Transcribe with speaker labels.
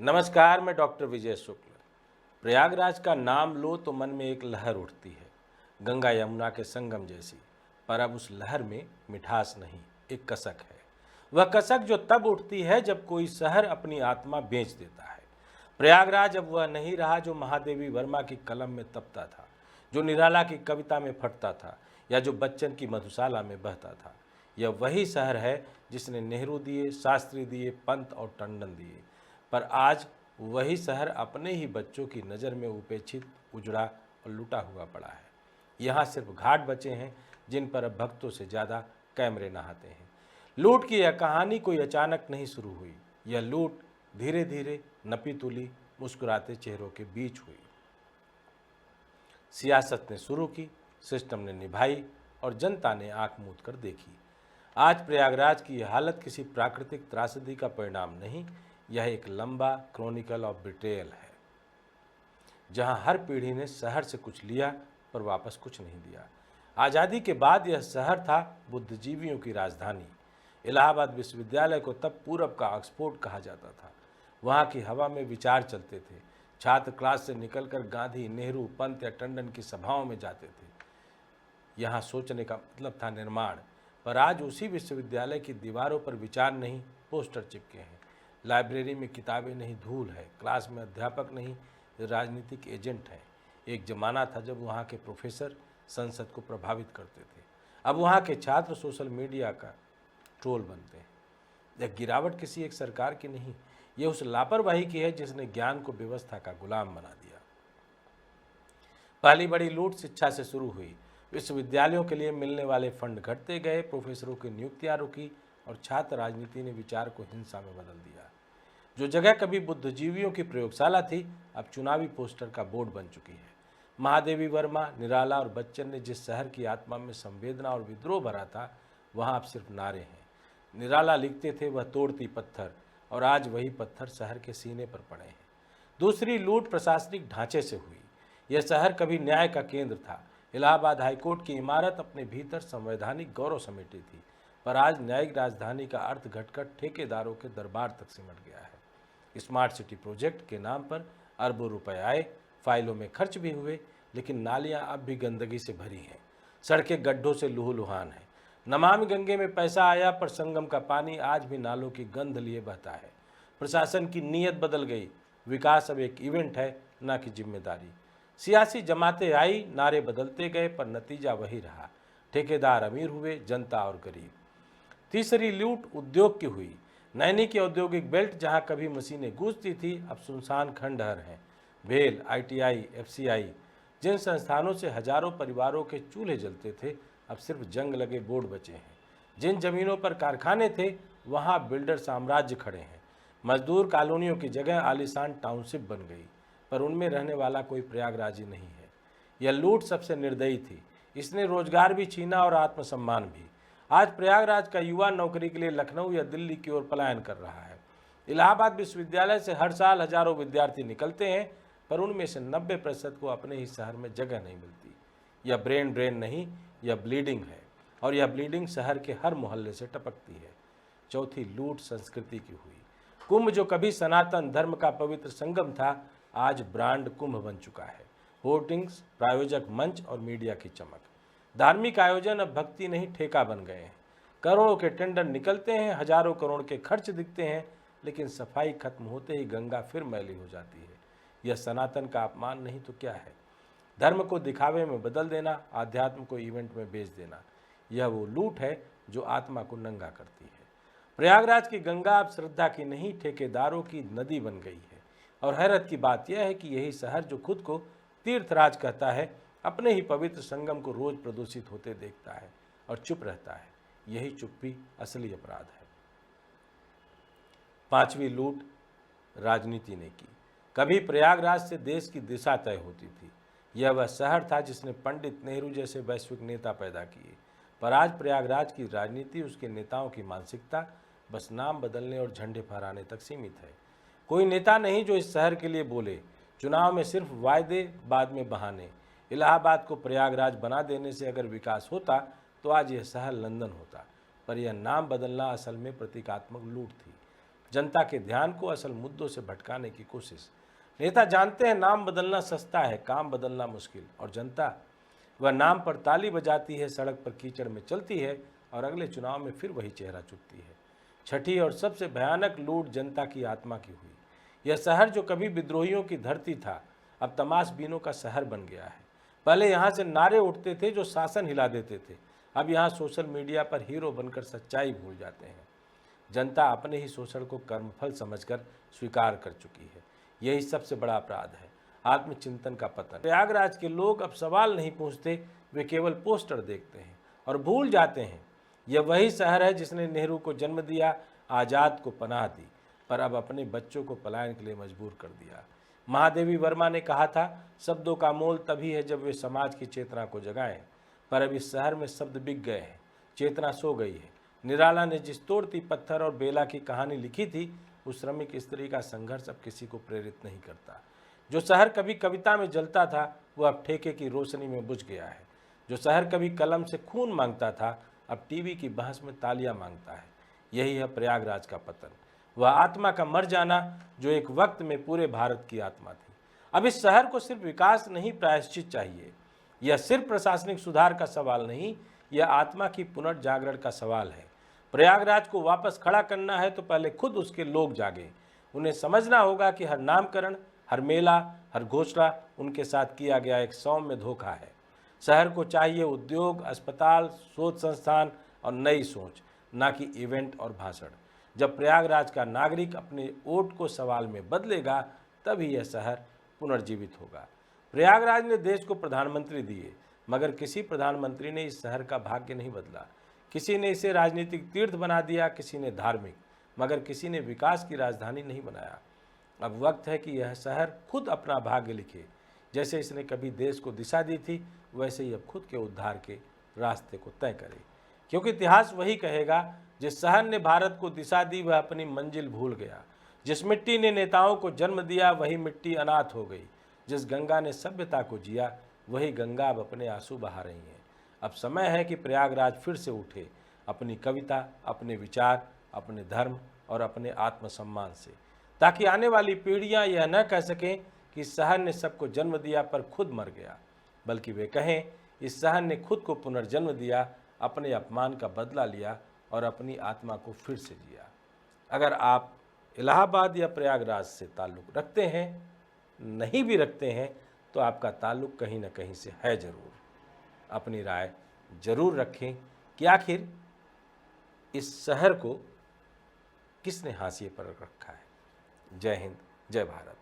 Speaker 1: नमस्कार, मैं डॉक्टर विजय शुक्ल। प्रयागराज का नाम लो तो मन में एक लहर उठती है, गंगा यमुना के संगम जैसी। पर अब उस लहर में मिठास नहीं, एक कसक है। वह कसक जो तब उठती है जब कोई शहर अपनी आत्मा बेच देता है। प्रयागराज अब वह नहीं रहा जो महादेवी वर्मा की कलम में तपता था, जो निराला की कविता में फटता था, या जो बच्चन की मधुशाला में बहता था। यह वही शहर है जिसने नेहरू दिए, शास्त्री दिए, पंत और टंडन दिए। पर आज वही शहर अपने ही बच्चों की नज़र में उपेक्षित, उजड़ा और लूटा हुआ पड़ा है। यहाँ सिर्फ घाट बचे हैं जिन पर अब भक्तों से ज़्यादा कैमरे नहाते हैं। लूट की यह कहानी कोई अचानक नहीं शुरू हुई। यह लूट धीरे धीरे नपी तुली मुस्कुराते चेहरों के बीच हुई। सियासत ने शुरू की, सिस्टम ने निभाई और जनता ने आंख मूंद कर देखी। आज प्रयागराज की यह हालत किसी प्राकृतिक त्रासदी का परिणाम नहीं, यह एक लंबा क्रॉनिकल ऑफ बिट्रेयल है, जहां हर पीढ़ी ने शहर से कुछ लिया पर वापस कुछ नहीं दिया। आज़ादी के बाद यह शहर था बुद्धिजीवियों की राजधानी। इलाहाबाद विश्वविद्यालय को तब पूरब का ऑक्सफोर्ड कहा जाता था। वहाँ की हवा में विचार चलते थे। छात्र क्लास से निकलकर गांधी, नेहरू, पंत या टंडन की सभाओं में जाते थे। यहाँ सोचने का मतलब था निर्माण। पर आज उसी विश्वविद्यालय की दीवारों पर विचार नहीं, पोस्टर चिपके हैं। लाइब्रेरी में किताबें नहीं, धूल है। क्लास में अध्यापक नहीं, राजनीतिक एजेंट हैं। एक जमाना था जब वहाँ के प्रोफेसर संसद को प्रभावित करते थे। अब वहाँ के छात्र सोशल मीडिया का ट्रोल बनते हैं। यह गिरावट किसी एक सरकार की नहीं, यह उस लापरवाही की है जिसने ज्ञान को व्यवस्था का गुलाम बना दिया। पहली बड़ी लूट शिक्षा से शुरू हुई। विश्वविद्यालयों के लिए मिलने वाले फंड घटते गए, प्रोफेसरों की नियुक्तियां रुकी और छात्र राजनीति ने विचार को हिंसा में बदल दिया। जो जगह कभी बुद्धिजीवियों की प्रयोगशाला थी, अब चुनावी पोस्टर का बोर्ड बन चुकी है। महादेवी वर्मा, निराला और बच्चन ने जिस शहर की आत्मा में संवेदना और विद्रोह भरा था, वहाँ अब सिर्फ नारे हैं। निराला लिखते थे, वह तोड़ती पत्थर, और आज वही पत्थर शहर के सीने पर पड़े हैं। दूसरी लूट प्रशासनिक ढांचे से हुई। यह शहर कभी न्याय का केंद्र था। इलाहाबाद हाईकोर्ट की इमारत अपने भीतर संवैधानिक गौरव समेटी थी, पर आज न्यायिक राजधानी का अर्थ घटकर ठेकेदारों के दरबार तक सिमट गया है। स्मार्ट सिटी प्रोजेक्ट के नाम पर अरबों रुपए आए, फाइलों में खर्च भी हुए, लेकिन नालियां अब भी गंदगी से भरी हैं। सड़कें गड्ढों से लूहलुहान हैं। नमामि गंगे में पैसा आया, पर संगम का पानी आज भी नालों की गंध लिए बहता है। प्रशासन की नीयत बदल गई। विकास अब एक इवेंट है, न कि जिम्मेदारी। सियासी जमातें आई, नारे बदलते गए, पर नतीजा वही रहा। ठेकेदार अमीर हुए, जनता और गरीब। तीसरी लूट उद्योग की हुई। नैनी की औद्योगिक बेल्ट, जहां कभी मशीनें गूंजती थी, अब सुनसान खंडहर हैं। भेल, आईटीआई, एफसीआई, जिन संस्थानों से हजारों परिवारों के चूल्हे जलते थे, अब सिर्फ जंग लगे बोर्ड बचे हैं। जिन जमीनों पर कारखाने थे, वहां बिल्डर साम्राज्य खड़े हैं। मजदूर कॉलोनियों की जगह आलीशान टाउनशिप बन गई, पर उनमें रहने वाला कोई प्रयागराजी नहीं है। यह लूट सबसे निर्दयी थी। इसने रोजगार भी छीना और आत्मसम्मान भी। आज प्रयागराज का युवा नौकरी के लिए लखनऊ या दिल्ली की ओर पलायन कर रहा है। इलाहाबाद विश्वविद्यालय से हर साल हजारों विद्यार्थी निकलते हैं, पर उनमें से 90% को अपने ही शहर में जगह नहीं मिलती। यह ब्रेन ड्रेन नहीं, यह ब्लीडिंग है, और यह ब्लीडिंग शहर के हर मोहल्ले से टपकती है। चौथी लूट संस्कृति की हुई। कुंभ, जो कभी सनातन धर्म का पवित्र संगम था, आज ब्रांड कुंभ बन चुका है। होर्डिंग्स, प्रायोजक मंच और मीडिया की चमक। धार्मिक आयोजन अब भक्ति नहीं, ठेका बन गए हैं। करोड़ों के टेंडर निकलते हैं, हजारों करोड़ के खर्च दिखते हैं, लेकिन सफाई खत्म होते ही गंगा फिर मैली हो जाती है। यह सनातन का अपमान नहीं तो क्या है? धर्म को दिखावे में बदल देना, आध्यात्म को इवेंट में बेच देना, यह वो लूट है जो आत्मा को नंगा करती है। प्रयागराज की गंगा अब श्रद्धा की नहीं, ठेकेदारों की नदी बन गई है। और हैरत की बात यह है कि यही शहर जो खुद को तीर्थराज कहता है, अपने ही पवित्र संगम को रोज प्रदूषित होते देखता है और चुप रहता है। यही चुप्पी असली अपराध है। पांचवी लूट राजनीति ने की। कभी प्रयागराज से देश की दिशा तय होती थी। यह वह शहर था जिसने पंडित नेहरू जैसे वैश्विक नेता पैदा किए, पर आज प्रयागराज की राजनीति, उसके नेताओं की मानसिकता बस नाम बदलने और झंडे फहराने तक सीमित है। कोई नेता नहीं जो इस शहर के लिए बोले। चुनाव में सिर्फ वायदे, बाद में बहाने। इलाहाबाद को प्रयागराज बना देने से अगर विकास होता तो आज यह शहर लंदन होता, पर यह नाम बदलना असल में प्रतीकात्मक लूट थी। जनता के ध्यान को असल मुद्दों से भटकाने की कोशिश। नेता जानते हैं नाम बदलना सस्ता है, काम बदलना मुश्किल, और जनता वह नाम पर ताली बजाती है, सड़क पर कीचड़ में चलती है और अगले चुनाव में फिर वही चेहरा चुनती है। छठी और सबसे भयानक लूट जनता की आत्मा की हुई। यह शहर जो कभी विद्रोहियों की धरती था, अब तमाशबीनों का शहर बन गया है। पहले यहाँ से नारे उठते थे जो शासन हिला देते थे, अब यहाँ सोशल मीडिया पर हीरो बनकर सच्चाई भूल जाते हैं। जनता अपने ही शोषण को कर्मफल समझकर स्वीकार कर चुकी है। यही सबसे बड़ा अपराध है, आत्मचिंतन का पतन। प्रयागराज के लोग अब सवाल नहीं पूछते, वे केवल पोस्टर देखते हैं और भूल जाते हैं यह वही शहर है जिसने नेहरू को जन्म दिया, आज़ाद को पनाह दी, पर अब अपने बच्चों को पलायन के लिए मजबूर कर दिया। महादेवी वर्मा ने कहा था, शब्दों का मोल तभी है जब वे समाज की चेतना को जगाएं, पर अब इस शहर में शब्द बिक गए हैं, चेतना सो गई है। निराला ने जिस तोड़ती पत्थर और बेला की कहानी लिखी थी, उस श्रमिक स्त्री का संघर्ष अब किसी को प्रेरित नहीं करता। जो शहर कभी कविता में जलता था, वो अब ठेके की रोशनी में बुझ गया है। जो शहर कभी कलम से खून मांगता था, अब टीवी की बहस में तालियां मांगता है। यही है प्रयागराज का पतन, वह आत्मा का मर जाना जो एक वक्त में पूरे भारत की आत्मा थी। अब इस शहर को सिर्फ विकास नहीं, प्रायश्चित चाहिए। यह सिर्फ प्रशासनिक सुधार का सवाल नहीं, यह आत्मा की पुनर्जागरण का सवाल है। प्रयागराज को वापस खड़ा करना है तो पहले खुद उसके लोग जागे। उन्हें समझना होगा कि हर नामकरण, हर मेला, हर घोषणा उनके साथ किया गया एक सौम्य धोखा है। शहर को चाहिए उद्योग, अस्पताल, शोध संस्थान और नई सोच, ना कि इवेंट और भाषण। जब प्रयागराज का नागरिक अपने वोट को सवाल में बदलेगा, तभी यह शहर पुनर्जीवित होगा। प्रयागराज ने देश को प्रधानमंत्री दिए, मगर किसी प्रधानमंत्री ने इस शहर का भाग्य नहीं बदला। किसी ने इसे राजनीतिक तीर्थ बना दिया, किसी ने धार्मिक, मगर किसी ने विकास की राजधानी नहीं बनाया। अब वक्त है कि यह शहर खुद अपना भाग्य लिखे। जैसे इसने कभी देश को दिशा दी थी, वैसे ही अब खुद के उद्धार के रास्ते को तय करे। क्योंकि इतिहास वही कहेगा, जिस शहर ने भारत को दिशा दी वह अपनी मंजिल भूल गया। जिस मिट्टी ने नेताओं को जन्म दिया वही मिट्टी अनाथ हो गई। जिस गंगा ने सभ्यता को जिया वही गंगा अब अपने आंसू बहा रही है। अब समय है कि प्रयागराज फिर से उठे, अपनी कविता, अपने विचार, अपने धर्म और अपने आत्मसम्मान से, ताकि आने वाली पीढ़ियां यह न कह सकें कि इस शहर ने सबको जन्म दिया पर खुद मर गया, बल्कि वे कहें इस शहर ने खुद को पुनर्जन्म दिया, अपने अपमान का बदला लिया और अपनी आत्मा को फिर से जिया। अगर आप इलाहाबाद या प्रयागराज से ताल्लुक़ रखते हैं, नहीं भी रखते हैं, तो आपका ताल्लुक़ कहीं न कहीं से है ज़रूर। अपनी राय ज़रूर रखें कि आखिर इस शहर को किसने हाशिए पर रखा है। जय हिंद, जय भारत।